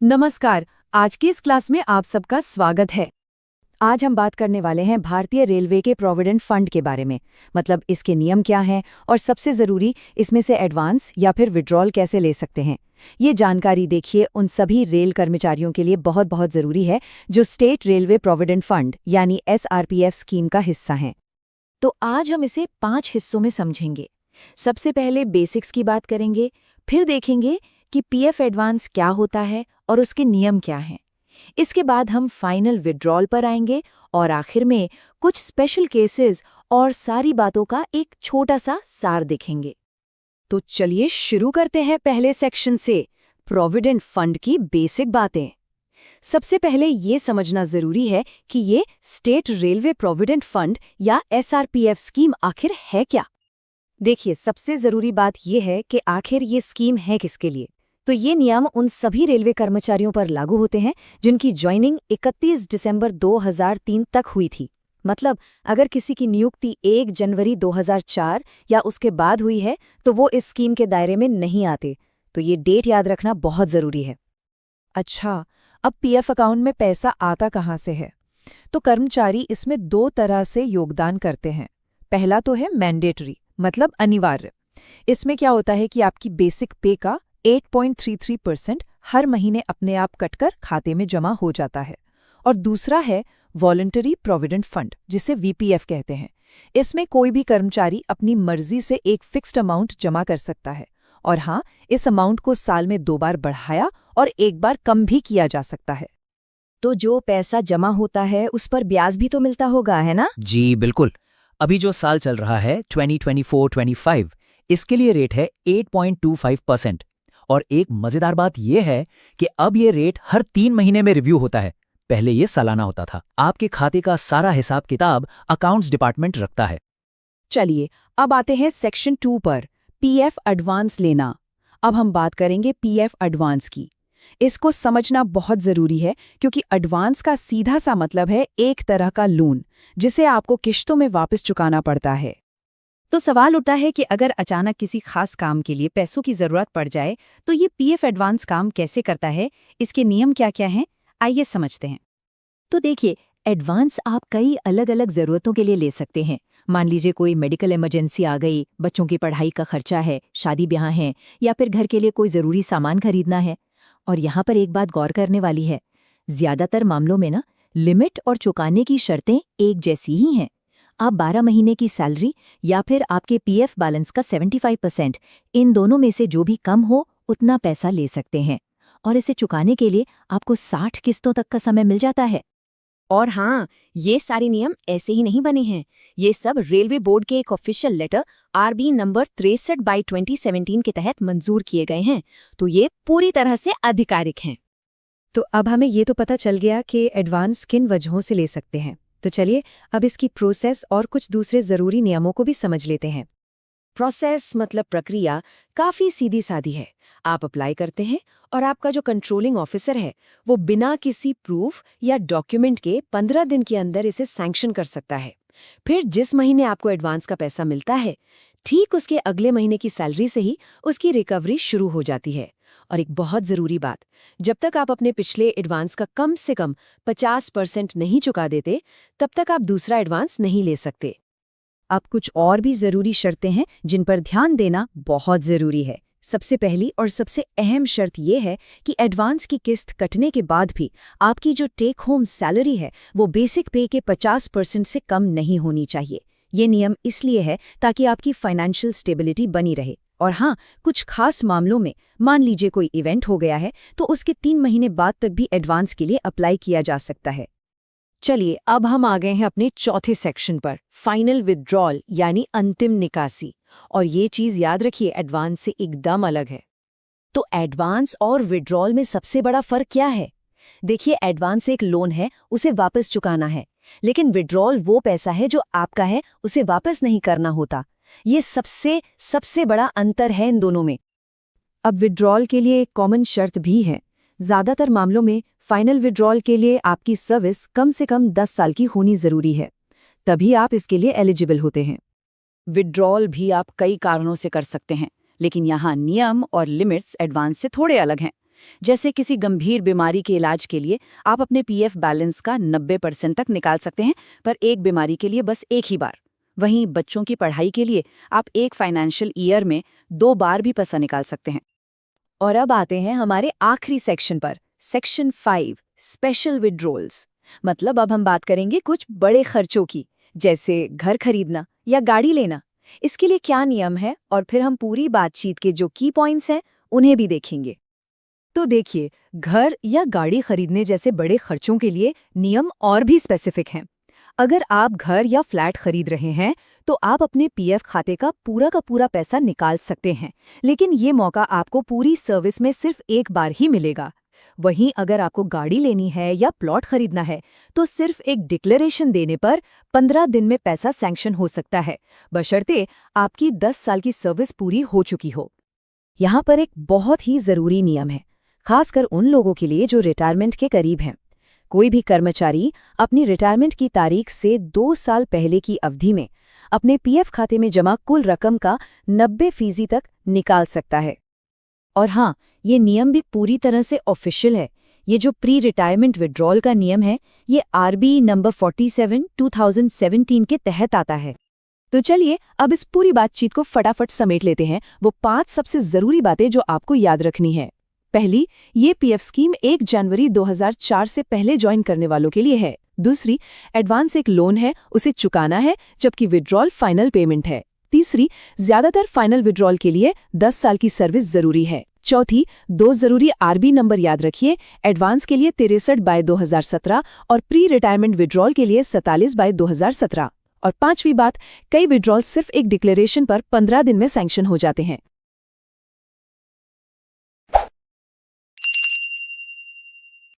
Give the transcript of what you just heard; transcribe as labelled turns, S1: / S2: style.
S1: नमस्कार। आज की इस क्लास में आप सबका स्वागत है।
S2: आज हम बात करने वाले हैं भारतीय रेलवे के प्रोविडेंट फंड के बारे में। मतलब इसके नियम क्या हैं और सबसे ज़रूरी इसमें से एडवांस या फिर विड्रॉल कैसे ले सकते हैं। ये जानकारी देखिए उन सभी रेल कर्मचारियों के लिए बहुत बहुत ज़रूरी है जो स्टेट रेलवे प्रोविडेंट फंड यानी SRPF स्कीम का हिस्सा हैं। तो आज हम इसे 5 हिस्सों में समझेंगे। सबसे पहले बेसिक्स की बात करेंगे, फिर देखेंगे कि PF एडवांस क्या होता है और उसके नियम क्या हैं। इसके बाद हम फाइनल विड्रॉल पर आएंगे और आखिर में कुछ स्पेशल केसेस और सारी बातों का एक छोटा सा सार देखेंगे। तो चलिए शुरू करते हैं पहले सेक्शन से, प्रोविडेंट फंड की बेसिक बातें। सबसे पहले ये समझना जरूरी है कि ये स्टेट रेलवे प्रोविडेंट फंड या SRPF स्कीम आखिर है क्या। देखिए, सबसे जरूरी बात यह है कि आखिर ये स्कीम है किसके लिए। तो ये नियम उन सभी रेलवे कर्मचारियों पर लागू होते हैं जिनकी ज्वाइनिंग 31 दिसंबर 2003 तक हुई थी। मतलब अगर किसी की नियुक्ति 1 जनवरी 2004 या उसके बाद हुई है तो वो इस स्कीम के दायरे में नहीं आते। तो ये डेट याद रखना बहुत ज़रूरी है।
S1: अच्छा, अब PF अकाउंट में पैसा आता कहाँ से है? तो कर्मचारी इसमें 2 तरह से योगदान करते हैं। पहला तो है मैंडेटरी, मतलब अनिवार्य। इसमें क्या होता है कि आपकी बेसिक पे का 8.33% हर महीने अपने आप कटकर खाते में जमा हो जाता है। और दूसरा है वॉलंटरी प्रोविडेंट फंड, जिसे VPF कहते हैं। इसमें कोई भी कर्मचारी अपनी मर्जी से एक फिक्स्ड अमाउंट जमा कर सकता है। और हाँ, इस अमाउंट को साल में 2 बार बढ़ाया और 1 बार कम भी किया जा सकता है।
S2: तो जो पैसा जमा होता है उस पर ब्याज भी तो मिलता होगा, है ना?
S3: जी बिल्कुल। अभी जो साल चल रहा है 2024-25, इसके लिए रेट है 8.25%। और एक मजेदार बात यह है कि अब ये रेट हर 3 महीने में रिव्यू होता है। पहले ये सालाना होता था। आपके खाते का सारा हिसाब किताब अकाउंट्स डिपार्टमेंट रखता है।
S1: चलिए, अब आते हैं सेक्शन 2 पर, PF एडवांस लेना। अब हम बात करेंगे PF एडवांस की। इसको समझना बहुत ज़रूरी है क्योंकि एडवांस का सीधा सा मतलब है एक तरह का लोन, जिसे आपको किश्तों में वापस चुकाना पड़ता है।
S2: तो सवाल उठता है कि अगर अचानक किसी खास काम के लिए पैसों की जरूरत पड़ जाए तो ये PF एडवांस काम कैसे करता है, इसके नियम क्या क्या हैं, आइए समझते हैं। तो देखिए, एडवांस आप कई अलग अलग जरूरतों के लिए ले सकते हैं। मान लीजिए कोई मेडिकल इमरजेंसी आ गई, बच्चों की पढ़ाई का खर्चा है, शादी ब्याह है, या फिर घर के लिए कोई जरूरी सामान खरीदना है। और यहाँ पर एक बात गौर करने वाली है, ज्यादातर मामलों में ना लिमिट और चुकाने की शर्तें एक जैसी ही हैं। आप 12 महीने की सैलरी या फिर आपके PF बैलेंस का 75%, इन दोनों में से जो भी कम हो उतना पैसा ले सकते हैं। और इसे चुकाने के लिए आपको 60 किस्तों तक का समय मिल जाता है।
S4: और हाँ, ये सारे नियम ऐसे ही नहीं बने हैं। ये सब रेलवे बोर्ड के एक ऑफिशियल लेटर RB नंबर 63/2017 के तहत मंजूर किए गए हैं। तो ये पूरी तरह से आधिकारिक हैं।
S2: तो अब हमें ये तो पता चल गया कि एडवांस किन वजहों से ले सकते हैं। तो चलिए अब इसकी प्रोसेस और कुछ दूसरे ज़रूरी नियमों को भी समझ लेते हैं।
S4: प्रोसेस मतलब प्रक्रिया काफी सीधी सादी है। आप अप्लाई करते हैं और आपका जो कंट्रोलिंग ऑफिसर है वो बिना किसी प्रूफ या डॉक्यूमेंट के 15 दिन के अंदर इसे सैंक्शन कर सकता है। फिर जिस महीने आपको एडवांस का पैसा मिलता है, ठीक उसके अगले महीने की सैलरी से ही उसकी रिकवरी शुरू हो जाती है। और एक बहुत ज़रूरी बात, जब तक आप अपने पिछले एडवांस का कम से कम 50% नहीं चुका देते, तब तक आप दूसरा एडवांस नहीं ले सकते।
S2: अब कुछ और भी ज़रूरी शर्तें हैं जिन पर ध्यान देना बहुत ज़रूरी है। सबसे पहली और सबसे अहम शर्त यह है कि एडवांस की किस्त कटने के बाद भी आपकी जो टेक होम सैलरी है वो बेसिक पे के 50% से कम नहीं होनी चाहिए। ये नियम इसलिए है ताकि आपकी फाइनेंशियल स्टेबिलिटी बनी रहे। और हाँ, कुछ खास मामलों में मान लीजिए कोई इवेंट हो गया है तो उसके 3 महीने बाद तक भी एडवांस के लिए अप्लाई किया जा सकता है।
S4: चलिए, अब हम आ गए हैं अपने चौथे सेक्शन पर, फाइनल विड्रॉल यानी अंतिम निकासी। और ये चीज़ याद रखिए, एडवांस से एकदम अलग है। तो एडवांस और विड्रॉल में सबसे बड़ा फर्क क्या है? देखिए, एडवांस एक लोन है, उसे वापस चुकाना है। लेकिन विड्रॉल वो पैसा है जो आपका है, उसे वापस नहीं करना होता। ये सबसे बड़ा अंतर है इन दोनों में।
S2: अब विड्रॉल के लिए एक कॉमन शर्त भी है। ज़्यादातर मामलों में फाइनल विड्रॉल के लिए आपकी सर्विस कम से कम 10 साल की होनी ज़रूरी है, तभी आप इसके लिए एलिजिबल होते हैं।
S1: विड्रॉल भी आप कई कारणों से कर सकते हैं, लेकिन यहाँ नियम और लिमिट्स एडवांस से थोड़े अलग हैं।
S2: जैसे किसी गंभीर बीमारी के इलाज के लिए आप अपने पीएफ बैलेंस का 90% तक निकाल सकते हैं, पर एक बीमारी के लिए बस एक ही बार। वहीं बच्चों की पढ़ाई के लिए आप एक फाइनेंशियल ईयर में 2 बार भी पैसा निकाल सकते हैं।
S1: और अब आते हैं हमारे आखिरी सेक्शन पर, सेक्शन 5, स्पेशल विड्रॉल्स। मतलब अब हम बात करेंगे कुछ बड़े खर्चों की, जैसे घर खरीदना या गाड़ी लेना। इसके लिए क्या नियम है, और फिर हम पूरी बातचीत के जो की पॉइंट्स हैं उन्हें भी देखेंगे। तो देखिए, घर या गाड़ी खरीदने जैसे बड़े खर्चों के लिए नियम और भी स्पेसिफिक हैं। अगर आप घर या फ्लैट खरीद रहे हैं तो आप अपने पीएफ खाते का पूरा पैसा निकाल सकते हैं, लेकिन ये मौका आपको पूरी सर्विस में सिर्फ एक बार ही मिलेगा। वहीं अगर आपको गाड़ी लेनी है या प्लॉट खरीदना है तो सिर्फ एक डिक्लेरेशन देने पर 15 दिन में पैसा सैंक्शन हो सकता है, बशर्ते आपकी 10 साल की सर्विस पूरी हो चुकी हो।
S2: यहाँ पर एक बहुत ही ज़रूरी नियम है, खासकर उन लोगों के लिए जो रिटायरमेंट के करीब हैं। कोई भी कर्मचारी अपनी रिटायरमेंट की तारीख से 2 साल पहले की अवधि में अपने पीएफ खाते में जमा कुल रकम का 90% तक निकाल सकता है। और हाँ, ये नियम भी पूरी तरह से ऑफिशियल है। ये जो प्री रिटायरमेंट विड्रॉल का नियम है, ये आरबीई नंबर 47 2017 के तहत आता है।
S1: तो चलिए अब इस पूरी बातचीत को फटाफट समेट लेते हैं, वो 5 सबसे जरूरी बातें जो आपको याद रखनी है। पहली, ये पीएफ स्कीम 1 जनवरी 2004 से पहले ज्वाइन करने वालों के लिए है। दूसरी, एडवांस एक लोन है, उसे चुकाना है, जबकि विड्रॉल फाइनल पेमेंट है। तीसरी, ज्यादातर फाइनल विड्रॉल के लिए 10 साल की सर्विस जरूरी है। चौथी, 2 जरूरी आरबी नंबर याद रखिए, एडवांस के लिए 63/2017 और प्री रिटायरमेंट विड्रॉल के लिए 47/2017। और 5वीं बात, कई विड्रॉल सिर्फ एक डिक्लेरेशन पर 15 दिन में सैंक्शन हो जाते हैं।